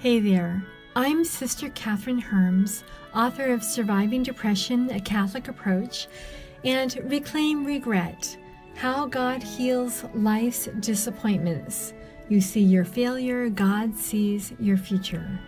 Hey there, I'm Sister Catherine Herms, author of Surviving Depression, A Catholic Approach, and Reclaim Regret, How God Heals Life's Disappointments. You see your failure, God sees your future.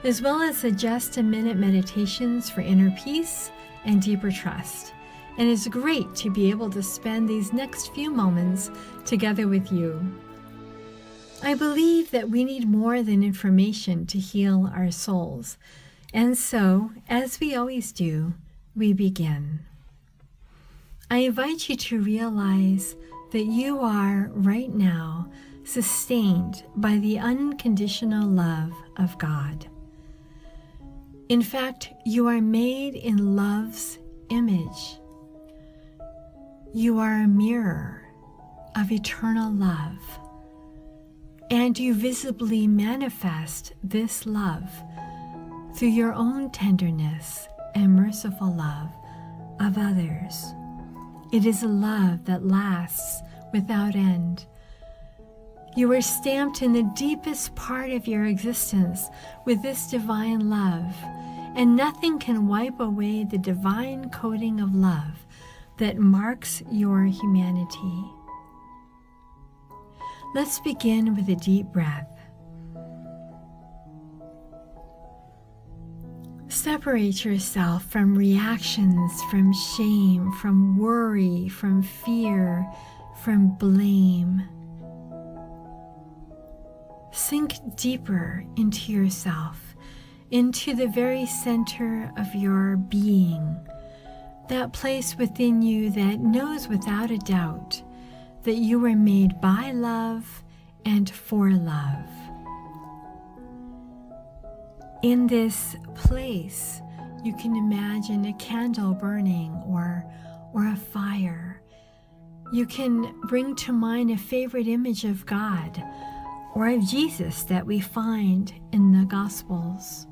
As well as the Just a Minute meditations for inner peace and deeper trust. And it's great to be able to spend these next few moments together with you. I believe that we need more than information to heal our souls. And so, as we always do, we begin. I invite you to realize that you are, right now, sustained by the unconditional love of God. In fact, you are made in love's image. You are a mirror of eternal love. And you visibly manifest this love through your own tenderness and merciful love of others. It is a love that lasts without end. You are stamped in the deepest part of your existence with this divine love, and nothing can wipe away the divine coating of love that marks your humanity. Let's begin with a deep breath. Separate yourself from reactions, from shame, from worry, from fear, from blame. Sink deeper into yourself, into the very center of your being, that place within you that knows without a doubt that you were made by love and for love. In this place, you can imagine a candle burning or a fire. You can bring to mind a favorite image of God or of Jesus that we find in the Gospels.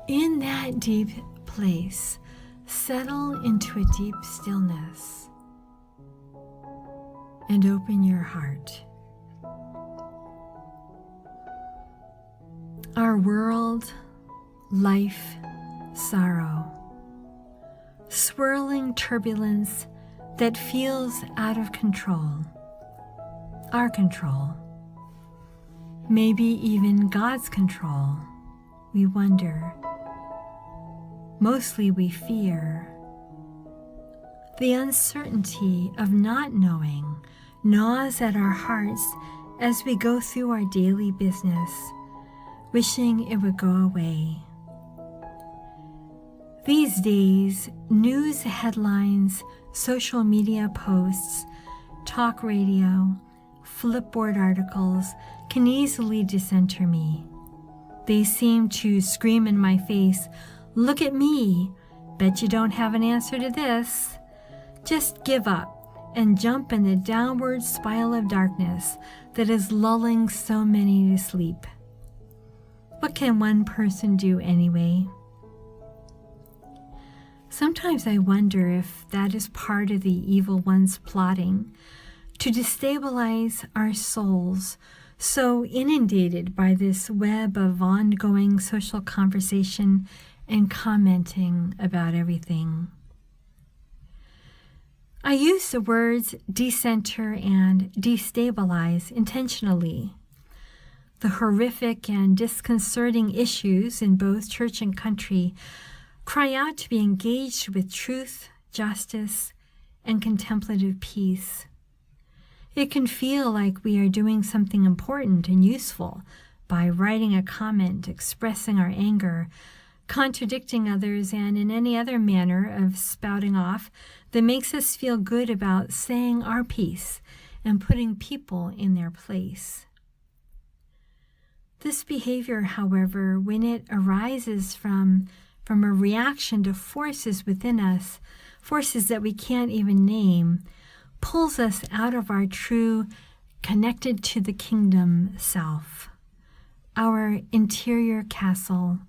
In that deep place, settle into a deep stillness and open your heart. Our world, life, sorrow, swirling turbulence that feels out of control, our control, maybe even God's control. We wonder. Mostly we fear. The uncertainty of not knowing gnaws at our hearts as we go through our daily business, wishing it would go away. These days, news headlines, social media posts, talk radio, flipboard articles can easily decenter me. They seem to scream in my face, "Look at me! Bet you don't have an answer to this. Just give up and jump in the downward spiral of darkness that is lulling so many to sleep." What can one person do anyway? Sometimes I wonder if that is part of the evil one's plotting to destabilize our souls, so inundated by this web of ongoing social conversation and commenting about everything. I use the words decenter and destabilize intentionally. The horrific and disconcerting issues in both church and country cry out to be engaged with truth, justice, and contemplative peace. It can feel like we are doing something important and useful by writing a comment, expressing our anger, contradicting others, and in any other manner of spouting off that makes us feel good about saying our piece and putting people in their place. This behavior, however, when it arises from a reaction to forces within us, forces that we can't even name, pulls us out of our true connected to the kingdom self, our interior castle,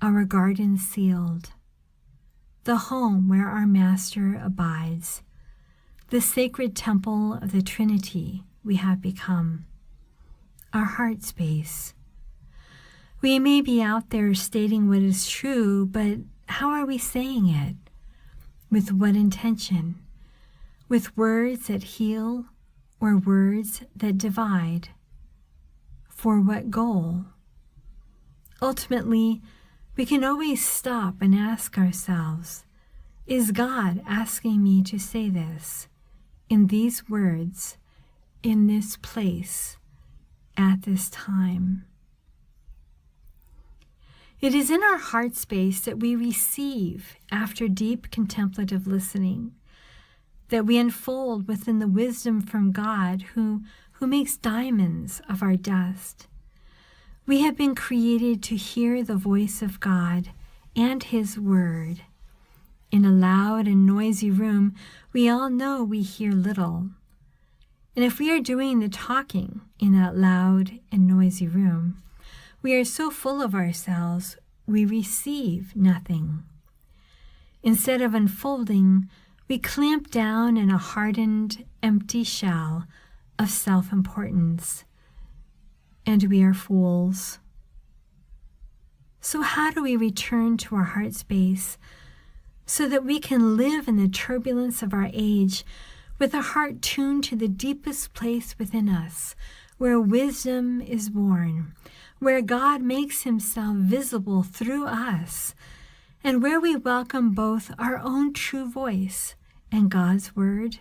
our garden sealed, the home where our Master abides, the sacred temple of the Trinity we have become, our heart space, We may be out there stating what is true, but how are we saying it? With what intention? With words that heal or words that divide? For what goal? Ultimately, we can always stop and ask ourselves, is God asking me to say this, in these words, in this place, at this time? It is in our heart space that we receive after deep contemplative listening, that we unfold within the wisdom from God who makes diamonds of our dust. We have been created to hear the voice of God and His Word. In a loud and noisy room, we all know we hear little. And if we are doing the talking in that loud and noisy room, we are so full of ourselves, we receive nothing. Instead of unfolding, we clamp down in a hardened, empty shell of self-importance, and we are fools. So how do we return to our heart space so that we can live in the turbulence of our age with a heart tuned to the deepest place within us, where wisdom is born, where God makes Himself visible through us, and where we welcome both our own true voice and God's Word?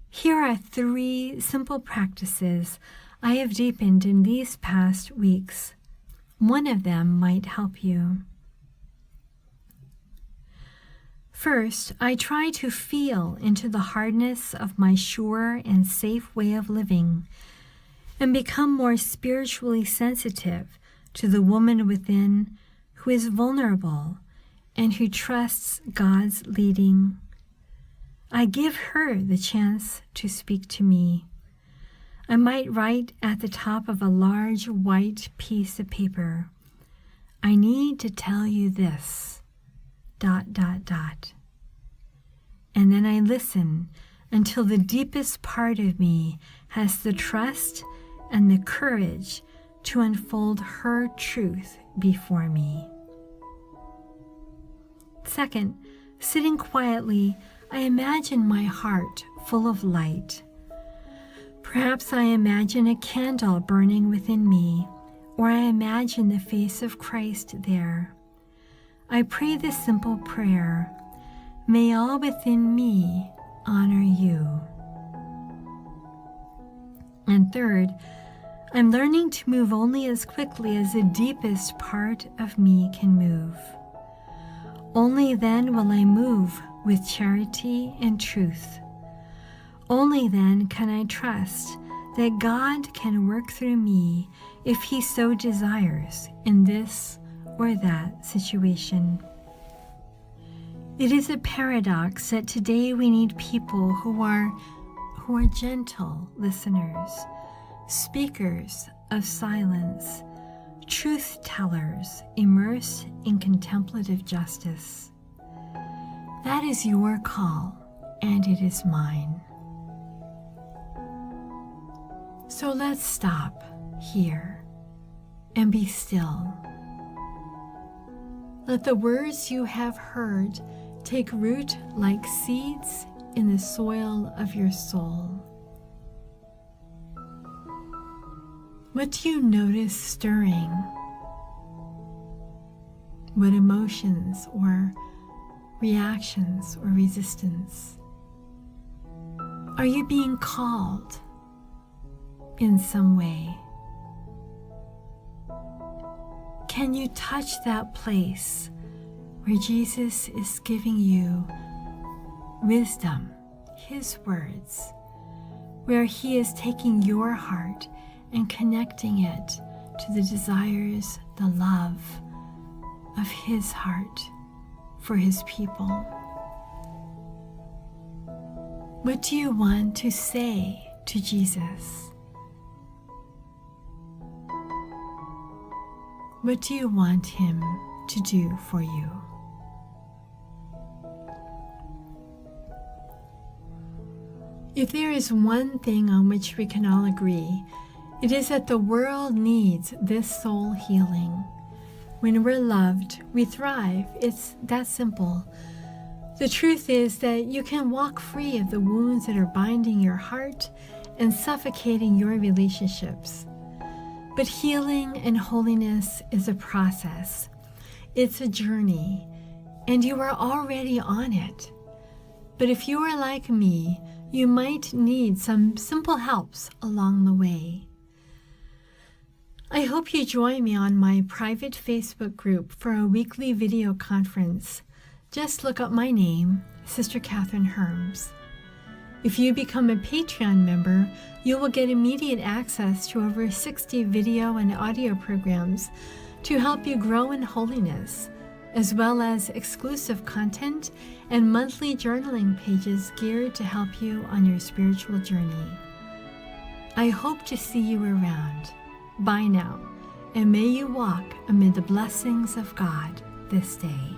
Here are 3 simple practices I have deepened in these past weeks. One of them might help you. First, I try to feel into the hardness of my sure and safe way of living and become more spiritually sensitive to the woman within who is vulnerable and who trusts God's leading. I give her the chance to speak to me. I might write at the top of a large white piece of paper, I need to tell you this, ... And then I listen until the deepest part of me has the trust and the courage to unfold her truth before me. Second, sitting quietly, I imagine my heart full of light. Perhaps I imagine a candle burning within me, or I imagine the face of Christ there. I pray this simple prayer, may all within me honor you. And third, I'm learning to move only as quickly as the deepest part of me can move. Only then will I move with charity and truth. Only then can I trust that God can work through me if He so desires in this or that situation. It is a paradox that today we need people who are gentle listeners, speakers of silence, truth tellers immersed in contemplative justice. That is your call, and it is mine. So let's stop here and be still. Let the words you have heard take root like seeds in the soil of your soul. What do you notice stirring? What emotions or reactions or resistance? Are you being called in some way? Can you touch that place where Jesus is giving you wisdom, His words, where He is taking your heart and connecting it to the desires, the love of His heart for His people? What do you want to say to Jesus? What do you want Him to do for you? If there is one thing on which we can all agree, It is that the world needs this soul healing. When we're loved, we thrive. It's that simple. The truth is that you can walk free of the wounds that are binding your heart and suffocating your relationships. But healing and holiness is a process. It's a journey, and you are already on it. But if you are like me, you might need some simple helps along the way. I hope you join me on my private Facebook group for a weekly video conference. Just look up my name, Sister Catherine Herms. If you become a Patreon member, you will get immediate access to over 60 video and audio programs to help you grow in holiness, as well as exclusive content and monthly journaling pages geared to help you on your spiritual journey. I hope to see you around. Bye now, and may you walk amid the blessings of God this day.